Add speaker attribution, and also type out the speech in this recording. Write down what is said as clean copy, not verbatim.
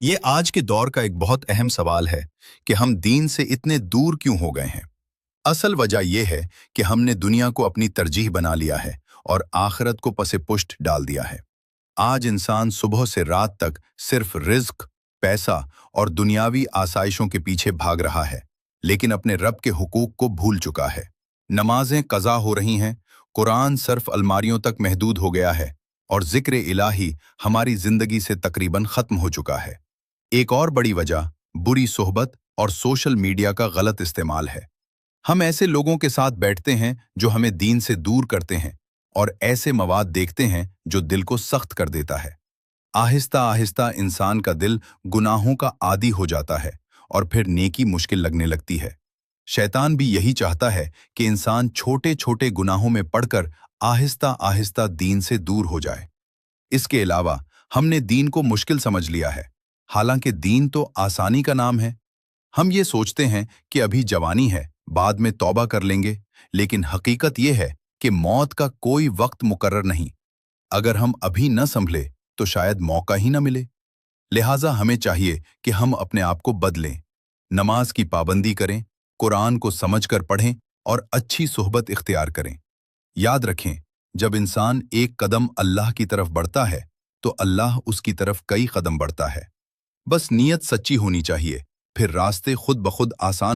Speaker 1: ये आज के दौर का एक बहुत अहम सवाल है कि हम दीन से इतने दूर क्यों हो गए हैं। असल वजह यह है कि हमने दुनिया को अपनी तरजीह बना लिया है और आखिरत को पसे पुष्ट डाल दिया है। आज इंसान सुबह से रात तक सिर्फ रिज्क, पैसा और दुनियावी आसाइशों के पीछे भाग रहा है, लेकिन अपने रब के हुकूक को भूल चुका है। नमाजें कज़ा हो रही हैं, कुरान सिर्फ अलमारियों तक महदूद हो गया है और जिक्र इलाही हमारी जिंदगी से तकरीबन खत्म हो चुका है। एक और बड़ी वजह बुरी सोहबत और सोशल मीडिया का गलत इस्तेमाल है। हम ऐसे लोगों के साथ बैठते हैं जो हमें दीन से दूर करते हैं और ऐसे मवाद देखते हैं जो दिल को सख्त कर देता है। आहिस्ता आहिस्ता इंसान का दिल गुनाहों का आदी हो जाता है और फिर नेकी मुश्किल लगने लगती है। शैतान भी यही चाहता है कि इंसान छोटे छोटे गुनाहों में पड़कर आहिस्ता आहिस्ता दीन से दूर हो जाए। इसके अलावा हमने दीन को मुश्किल समझ लिया है, हालांकि दीन तो आसानी का नाम है। हम ये सोचते हैं कि अभी जवानी है, बाद में तौबा कर लेंगे, लेकिन हकीकत यह है कि मौत का कोई वक्त मुकर्रर नहीं। अगर हम अभी न संभले तो शायद मौका ही न मिले। लिहाजा हमें चाहिए कि हम अपने आप को बदलें, नमाज की पाबंदी करें, कुरान को समझकर पढ़ें और अच्छी सोहबत इख्तियार करें। याद रखें, जब इंसान एक कदम अल्लाह की तरफ बढ़ता है तो अल्लाह उसकी तरफ कई कदम बढ़ता है। बस नीयत सच्ची होनी चाहिए, फिर रास्ते खुद ब खुद आसान